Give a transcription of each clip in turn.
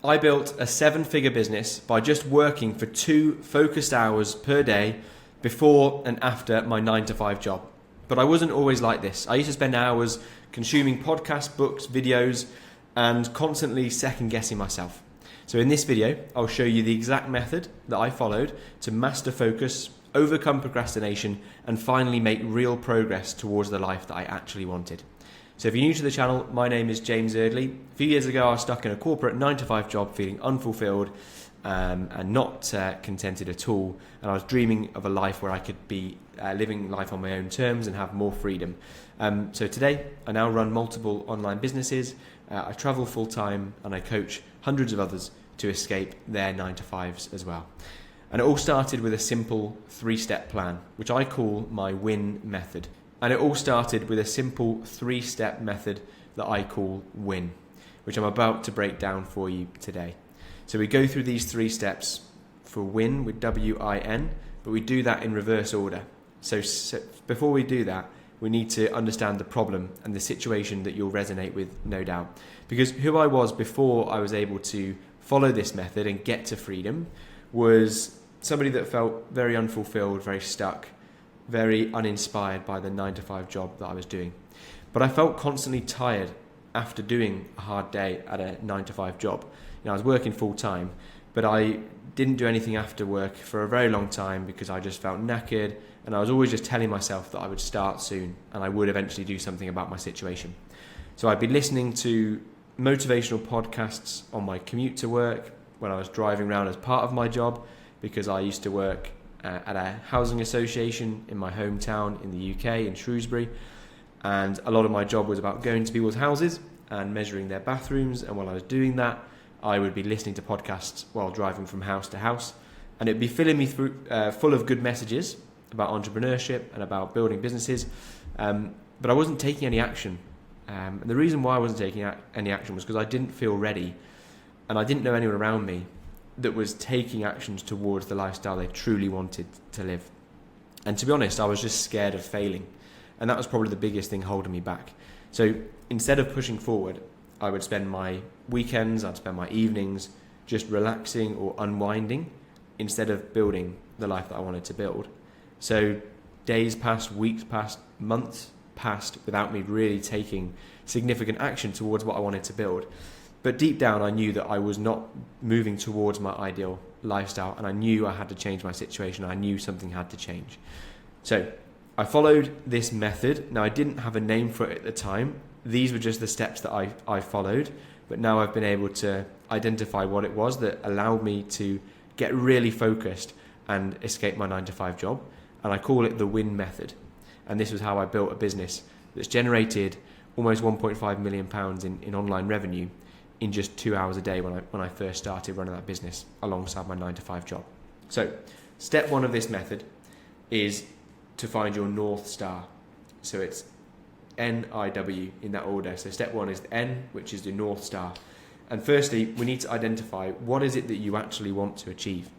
I built a 7-figure business by just working for 2 focused hours per day before and after my 9-to-5 job. But I wasn't always like this. I used to spend hours consuming podcasts, books, videos, and constantly second-guessing myself. So in this video, I'll show you the exact method that I followed to master focus, overcome procrastination, and finally make real progress towards the life that I actually wanted. So if you're new to the channel, my name is James Eardley. A few years ago, I was stuck in a corporate 9-to-5 job, feeling unfulfilled and not contented at all. And I was dreaming of a life where I could be living life on my own terms and have more freedom. So today, I now run multiple online businesses. I travel full-time and I coach hundreds of others to escape their 9-to-5s as well. And it all started with a simple 3-step plan, which I call my WIN method. And it all started with a simple 3-step method that I call WIN, which I'm about to break down for you today. So we go through these 3 steps for WIN with W-I-N, but we do that in reverse order. So before we do that, we need to understand the problem and the situation that you'll resonate with, no doubt. Because who I was before I was able to follow this method and get to freedom was somebody that felt very unfulfilled, very stuck, very uninspired by the 9-to-5 job that I was doing. But I felt constantly tired after doing a hard day at a 9-to-5 job. I was working full time, but I didn't do anything after work for a very long time because I just felt knackered, and I was always just telling myself that I would start soon and I would eventually do something about my situation. So I'd be listening to motivational podcasts on my commute to work, when I was driving around as part of my job, because I used to work at a housing association in my hometown in the UK, in Shrewsbury, and a lot of my job was about going to people's houses and measuring their bathrooms. And while I was doing that, I would be listening to podcasts while driving from house to house, and it'd be filling me through full of good messages about entrepreneurship and about building businesses, but I wasn't taking any action. And the reason why I wasn't taking any action was because I didn't feel ready, and I didn't know anyone around me that was taking actions towards the lifestyle they truly wanted to live. And to be honest, I was just scared of failing, and that was probably the biggest thing holding me back. So instead of pushing forward, I would spend my weekends, I'd spend my evenings just relaxing or unwinding instead of building the life that I wanted to build. So days passed, weeks passed, months passed without me really taking significant action towards what I wanted to build. But deep down, I knew that I was not moving towards my ideal lifestyle, and I knew I had to change my situation. I knew something had to change. So I followed this method. Now, I didn't have a name for it at the time. These were just the steps that I followed, but now I've been able to identify what it was that allowed me to get really focused and escape my 9-to-5 job, and I call it the WIN method. And this was how I built a business that's generated almost £1.5 million in online revenue in just 2 hours a day when I first started running that business alongside my 9-to-5 job. So step 1 of this method is to find your North Star. So it's NIW in that order. So step 1 is the N, which is the North Star. And firstly, we need to identify what is it that you actually want to achieve.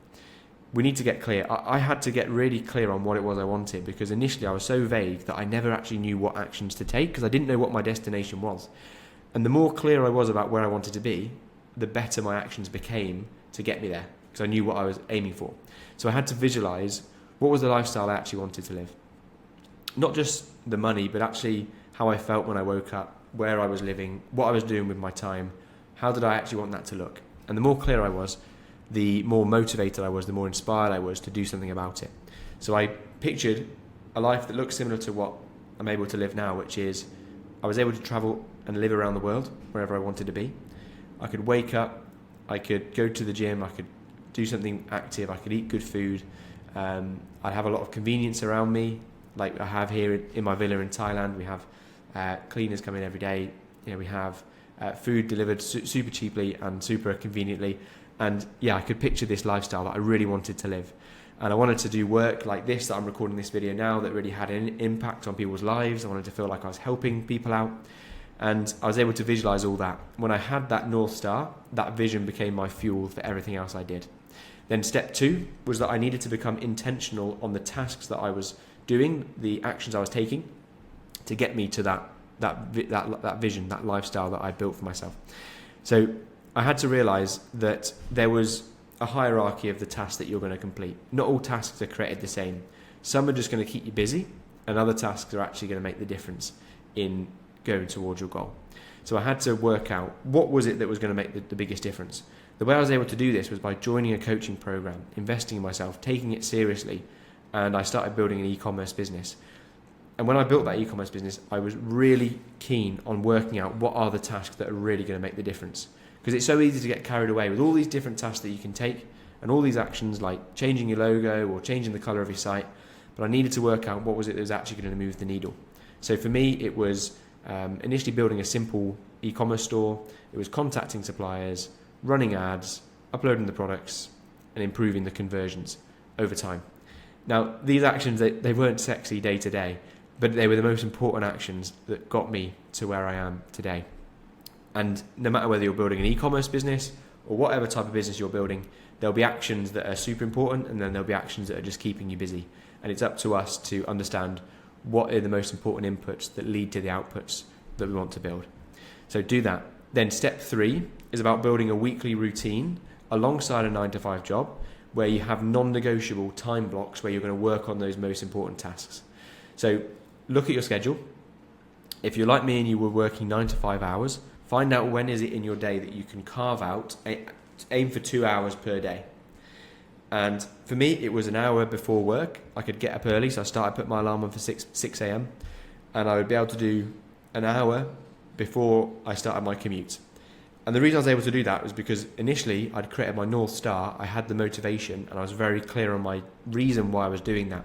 We need to get clear. I had to get really clear on what it was I wanted, because initially I was so vague that I never actually knew what actions to take because I didn't know what my destination was. And the more clear I was about where I wanted to be, the better my actions became to get me there, because I knew what I was aiming for. So I had to visualize what was the lifestyle I actually wanted to live. Not just the money, but actually how I felt when I woke up, where I was living, what I was doing with my time, how did I actually want that to look. And the more clear I was, the more motivated I was, the more inspired I was to do something about it. So I pictured a life that looked similar to what I'm able to live now, which is I was able to travel and live around the world wherever I wanted to be. I could wake up, I could go to the gym, I could do something active, I could eat good food. I'd have a lot of convenience around me, like I have here in my villa in Thailand. We have cleaners come in every day. We have food delivered super cheaply and super conveniently. And yeah, I could picture this lifestyle that I really wanted to live. And I wanted to do work like this that I'm recording this video now that really had an impact on people's lives. I wanted to feel like I was helping people out. And I was able to visualize all that. When I had that North Star, that vision became my fuel for everything else I did. Then step 2 was that I needed to become intentional on the tasks that I was doing, the actions I was taking to get me to that vision, that lifestyle that I built for myself. So I had to realize that there was a hierarchy of the tasks that you're going to complete. Not all tasks are created the same. Some are just going to keep you busy, and other tasks are actually going to make the difference in going towards your goal. So I had to work out what was it that was going to make the biggest difference. The way I was able to do this was by joining a coaching program, investing in myself, taking it seriously, and I started building an e-commerce business. And when I built that e-commerce business, I was really keen on working out what are the tasks that are really going to make the difference. Because it's so easy to get carried away with all these different tasks that you can take and all these actions like changing your logo or changing the color of your site. But I needed to work out what was it that was actually going to move the needle. So for me, it was initially building a simple e-commerce store. It was contacting suppliers, running ads, uploading the products, and improving the conversions over time. Now, these actions, they weren't sexy day to day, but they were the most important actions that got me to where I am today. And no matter whether you're building an e-commerce business or whatever type of business you're building, there'll be actions that are super important, and then there'll be actions that are just keeping you busy. And it's up to us to understand what are the most important inputs that lead to the outputs that we want to build. So do that. Then step 3 is about building a weekly routine alongside a 9-to-5 job where you have non-negotiable time blocks where you're going to work on those most important tasks. So look at your schedule. If you're like me and you were working 9 to 5 hours, find out when is it in your day that you can carve out, aim for 2 hours per day. And for me, it was an hour before work. I could get up early, so I started putting my alarm on for 6 a.m. and I would be able to do an hour before I started my commute. And the reason I was able to do that was because initially I'd created my North Star, I had the motivation, and I was very clear on my reason why I was doing that.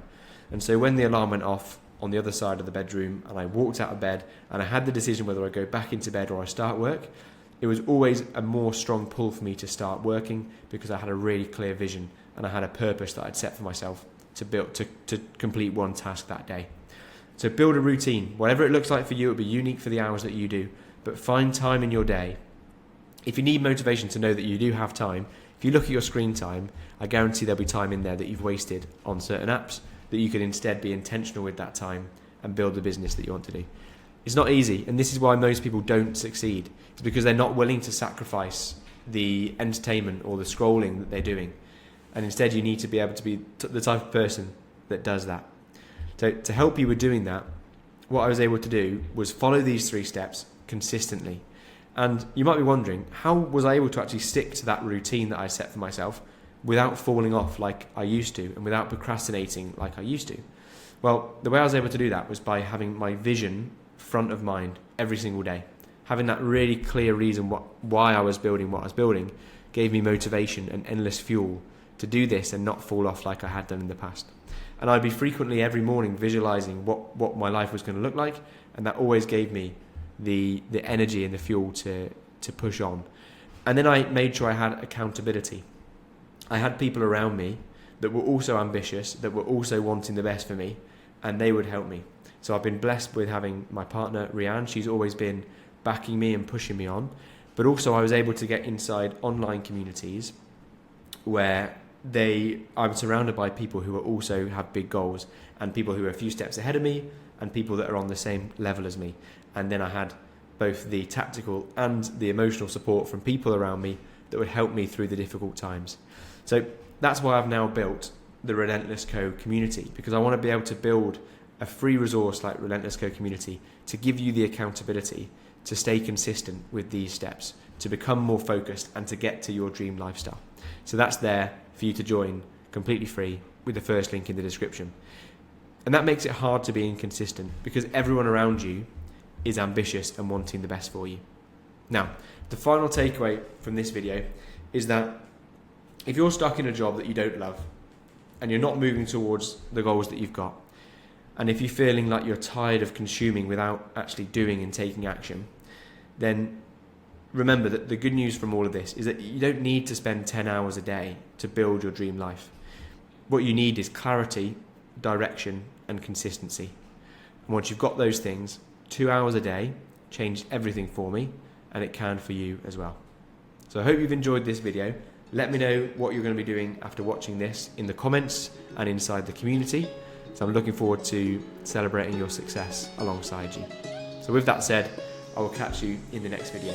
And so when the alarm went off on the other side of the bedroom and I walked out of bed and I had the decision whether I go back into bed or I start work, it was always a more strong pull for me to start working because I had a really clear vision and I had a purpose that I'd set for myself to build to complete one task that day. So build a routine. Whatever it looks like for you, it'll be unique for the hours that you do, but find time in your day. If you need motivation to know that you do have time, if you look at your screen time, I guarantee there'll be time in there that you've wasted on certain apps that you could instead be intentional with that time and build the business that you want to do. It's not easy, and this is why most people don't succeed. It's because they're not willing to sacrifice the entertainment or the scrolling that they're doing. And instead you need to be able to be the type of person that does that. So to help you with doing that, what I was able to do was follow these 3 steps consistently. And you might be wondering, how was I able to actually stick to that routine that I set for myself without falling off like I used to and without procrastinating like I used to? Well, the way I was able to do that was by having my vision front of mind every single day. Having that really clear reason why I was building what I was building gave me motivation and endless fuel to do this and not fall off like I had done in the past. And I'd be frequently every morning visualizing what my life was going to look like, and that always gave me the energy and the fuel to push on. And then I made sure I had accountability. I had people around me that were also ambitious, that were also wanting the best for me, and they would help me. So I've been blessed with having my partner, Rianne. She's always been backing me and pushing me on. But also I was able to get inside online communities where I'm surrounded by people who also have big goals and people who are a few steps ahead of me and people that are on the same level as me. And then I had both the tactical and the emotional support from people around me that would help me through the difficult times. So that's why I've now built the Relentless Co community, because I want to be able to build a free resource like Relentless Co community to give you the accountability to stay consistent with these steps, to become more focused and to get to your dream lifestyle. So that's there for you to join completely free with the first link in the description. And that makes it hard to be inconsistent because everyone around you is ambitious and wanting the best for you. Now, the final takeaway from this video is that if you're stuck in a job that you don't love and you're not moving towards the goals that you've got, and if you're feeling like you're tired of consuming without actually doing and taking action, then remember that the good news from all of this is that you don't need to spend 10 hours a day to build your dream life. What you need is clarity, direction, and consistency. And once you've got those things, 2 hours a day changed everything for me, and it can for you as well. So I hope you've enjoyed this video. Let me know what you're going to be doing after watching this in the comments and inside the community. So I'm looking forward to celebrating your success alongside you. So with that said, I will catch you in the next video.